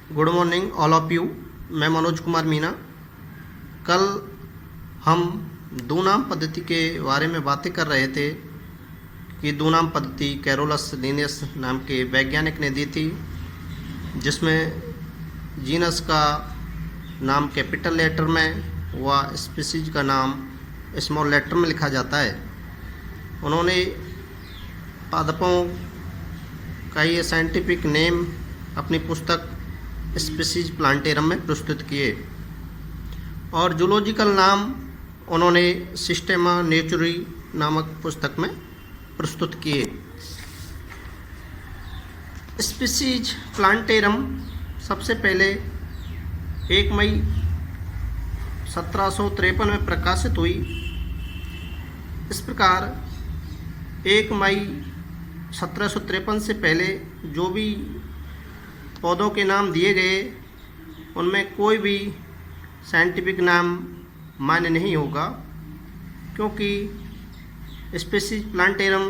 Good morning all of you. मैं मनोज कुमार मीना। कल हम दो नाम पद्धति के बारे में बातें कर रहे थे कि दो नाम पद्धति कैरोलस लिनियस नाम के वैज्ञानिक ने दी थी, जिसमें जीनस का नाम कैपिटल लेटर में व स्पीसीज का नाम स्मॉल लेटर में लिखा जाता है। उन्होंने पादपों का ये साइंटिफिक नेम अपनी पुस्तक स्पीसीज प्लांटेरम में प्रस्तुत किए और जूलॉजिकल नाम उन्होंने सिस्टेमा नेचुरी नामक पुस्तक में प्रस्तुत किए। स्पीसीज प्लांटेरम सबसे पहले 1 मई 1753 में प्रकाशित हुई। इस प्रकार 1 मई 1753 से पहले जो भी पौधों के नाम दिए गए उनमें कोई भी साइंटिफिक नाम मान्य नहीं होगा, क्योंकि स्पीसीज प्लांटेरम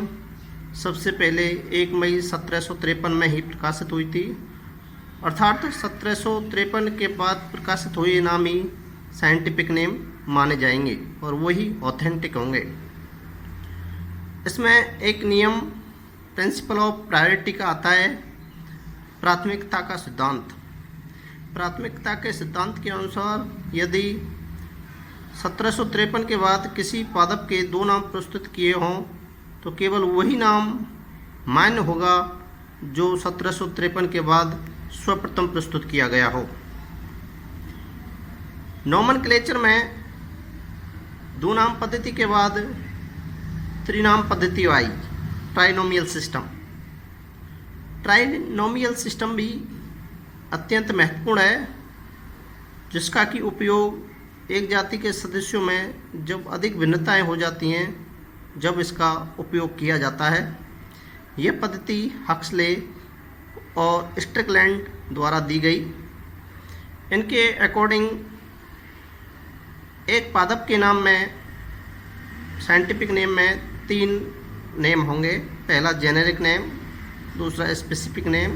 सबसे पहले 1 मई 1753 में ही प्रकाशित हुई थी। अर्थात 1753 के बाद प्रकाशित हुए नाम ही साइंटिफिक नेम माने जाएंगे और वही ऑथेंटिक होंगे। इसमें एक नियम प्रिंसिपल ऑफ प्रायोरिटी का आता है, प्राथमिकता का सिद्धांत। प्राथमिकता के सिद्धांत के अनुसार यदि 1753 के बाद किसी पादप के दो नाम प्रस्तुत किए हों तो केवल वही नाम मान्य होगा जो 1753 के बाद सर्वप्रथम प्रस्तुत किया गया हो। नोमेनक्लेचर में दो नाम पद्धति के बाद त्रिनाम पद्धति आई, ट्राइनोमियल सिस्टम। ट्राइनोमियल सिस्टम भी अत्यंत महत्वपूर्ण है, जिसका कि उपयोग एक जाति के सदस्यों में जब अधिक भिन्नताएं हो जाती हैं, जब इसका उपयोग किया जाता है। यह पद्धति हक्सले और स्ट्रिकलैंड द्वारा दी गई। इनके अकॉर्डिंग एक पादप के नाम में साइंटिफिक नेम में 3 नेम होंगे। पहला जेनेरिक नेम, दूसरा स्पेसिफिक नेम,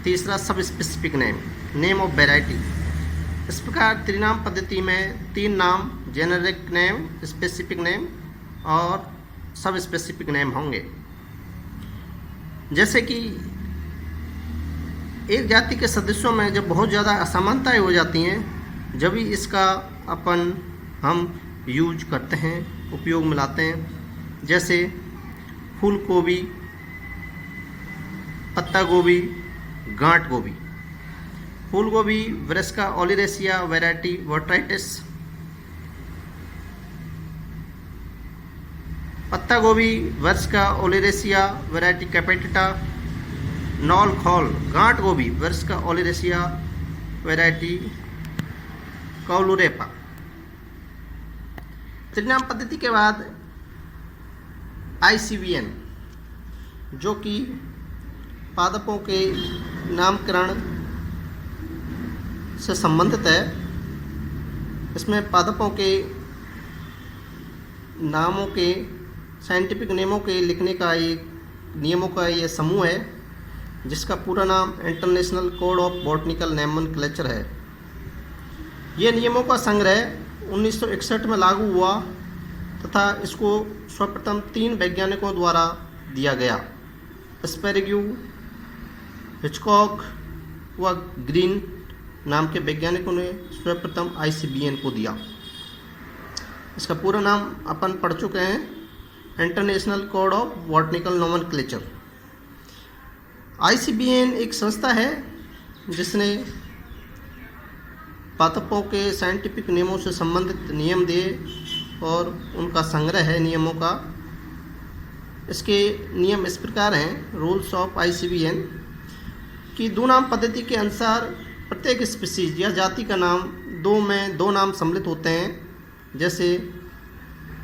तीसरा सब specific name, name of variety. इस प्रकार त्रिनाम पद्धति में 3 नाम जेनेरिक नेम, स्पेसिफिक नेम और सब स्पेसिफिक नेम होंगे। जैसे कि एक जाति के सदस्यों में जब बहुत ज़्यादा असमानताएं हो जाती हैं, जब ही इसका हम यूज करते हैं, उपयोग में लाते हैं। जैसे फूल गोभी, पत्ता गोभी, गांठ गोभी। फूल गोभी ब्रासिका ओलियेसिया वैरायटी वोट्राइटिस, पत्ता गोभी ब्रासिका ओलियेसिया वैरायटी कैपेटिटा। नॉल खोल गांठ गोभी ब्रासिका ओलियेसिया वैरायटी कौलुरेपा। त्रिनाम पद्धति के बाद ICVN, जो कि पादपों के नामकरण से संबंधित है। इसमें पादपों के नामों के साइंटिफिक नेमों के लिखने का एक नियमों का ये समूह है, जिसका पूरा नाम international code of botanical nomenclature है। ये नियमों का संग्रह 1961 में लागू हुआ तथा इसको सर्वप्रथम 3 वैज्ञानिकों द्वारा दिया गया। स्पेरेग्यू, हिचकॉक व ग्रीन नाम के वैज्ञानिकों ने सर्वप्रथम ICVN को दिया। इसका पूरा नाम अपन पढ़ चुके हैं, international code of botanical nomenclature. ICVN एक संस्था है जिसने पादपों के साइंटिफिक नियमों से संबंधित नियम दिए और उनका संग्रह है नियमों का। इसके नियम इस प्रकार हैं। रूल्स ऑफ ICVN की दो नाम पद्धति के अनुसार प्रत्येक स्पीसीज या जाति का नाम 2 में 2 नाम सम्मिलित होते हैं। जैसे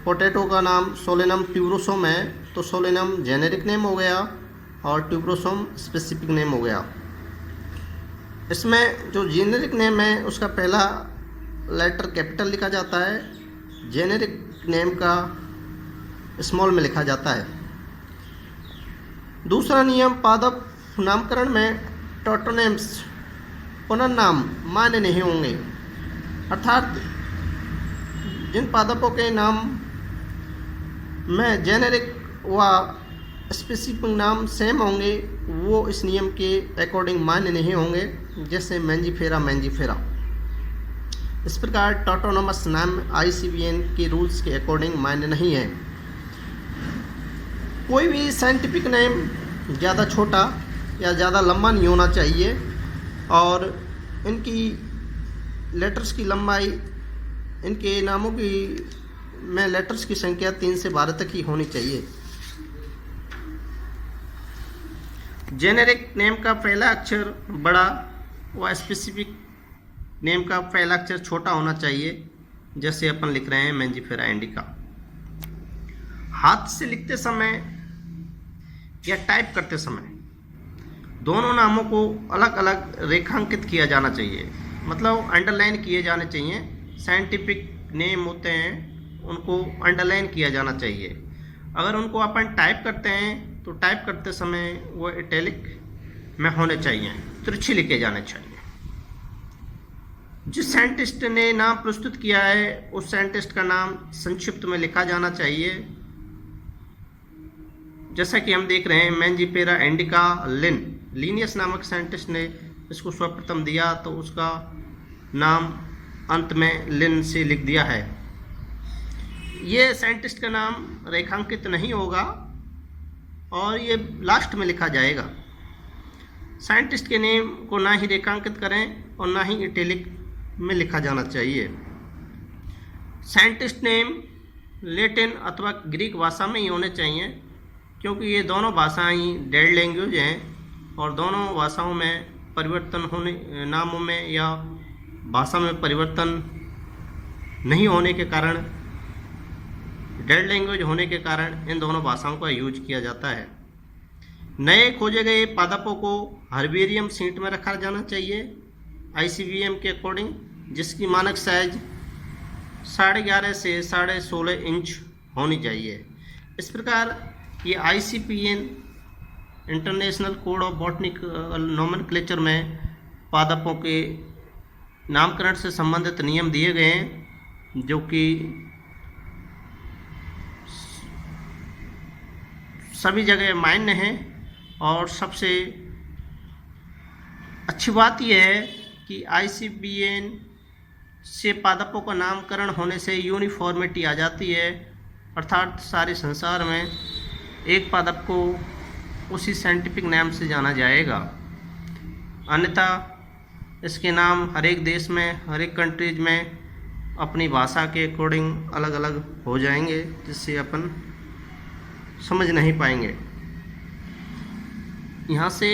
पोटैटो का नाम सोलेनम ट्यूबरोसम है तो सोलेनम जेनेरिक नेम हो गया और ट्यूबरोसम स्पेसिफिक नेम हो गया। इसमें जो जेनेरिक नेम है उसका पहला लेटर कैपिटल लिखा जाता है, जेनेरिक नेम का स्मॉल में लिखा जाता है। दूसरा नियम पादप नामकरण में टोटोनेम्स पुनर्नाम मान्य नहीं होंगे, अर्थात जिन पादपों के नाम में जेनेरिक व स्पेसिफिक नाम सेम होंगे वो इस नियम के अकॉर्डिंग मान्य नहीं होंगे, जैसे मैंजीफेरा। इस प्रकार टॉटोनोमस नाम ICVN के रूल्स के अकॉर्डिंग मान्य नहीं है। कोई भी साइंटिफिक नेम ज़्यादा छोटा या ज़्यादा लंबा नहीं होना चाहिए और इनकी लेटर्स की लंबाई, इनके नामों की में लेटर्स की संख्या 3 से 12 तक ही होनी चाहिए। जेनेरिक नेम का पहला अक्षर बड़ा व स्पेसिफिक नेम का पहला अक्षर छोटा होना चाहिए, जैसे अपन लिख रहे हैं मैंजीफेरा इंडिका। हाथ से लिखते समय या टाइप करते समय दोनों नामों को अलग अलग रेखांकित किया जाना चाहिए, मतलब अंडरलाइन किए जाने चाहिए। साइंटिफिक नेम होते हैं उनको अंडरलाइन किया जाना चाहिए। अगर उनको अपन टाइप करते हैं तो टाइप करते समय वो इटैलिक में होने चाहिए, तिरछे लिखे जाने चाहिए। जिस साइंटिस्ट ने नाम प्रस्तुत किया है उस साइंटिस्ट का नाम संक्षिप्त में लिखा जाना चाहिए। जैसा कि हम देख रहे हैं मैंजीफेरा इंडिका लिनियस नामक साइंटिस्ट ने इसको सर्वप्रथम दिया तो उसका नाम अंत में लिन से लिख दिया है। ये साइंटिस्ट का नाम रेखांकित नहीं होगा और ये लास्ट में लिखा जाएगा। साइंटिस्ट के नेम को ना ही रेखांकित करें और ना ही इटैलिक में लिखा जाना चाहिए। साइंटिस्ट नेम लैटिन अथवा ग्रीक भाषा में ही होने चाहिए, क्योंकि ये दोनों भाषाएं डेड लैंग्वेज हैं और दोनों भाषाओं में परिवर्तन होने, नामों में या भाषा में परिवर्तन नहीं होने के कारण, डेड लैंग्वेज होने के कारण इन दोनों भाषाओं का यूज किया जाता है। नए खोजे गए पादपों को हर्बेरियम सीट में रखा जाना चाहिए ICVM के अकॉर्डिंग, जिसकी मानक साइज 11.5 से 16.5 इंच होनी चाहिए। इस प्रकार ये ICPN international code of botanical nomenclature में पादपों के नामकरण से संबंधित नियम दिए गए हैं, जो कि सभी जगह मान्य हैं। और सबसे अच्छी बात यह है कि ICVN से पादपों का नामकरण होने से यूनिफॉर्मिटी आ जाती है, अर्थात सारे संसार में एक पादप को उसी साइंटिफिक नाम से जाना जाएगा। अन्यथा इसके नाम हर एक देश में, हर एक कंट्रीज में अपनी भाषा के अकॉर्डिंग अलग अलग हो जाएंगे, जिससे अपन समझ नहीं पाएंगे। यहाँ से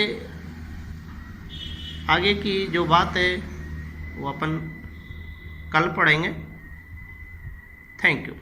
आगे की जो बात है वो अपन कल पढ़ेंगे। Thank you.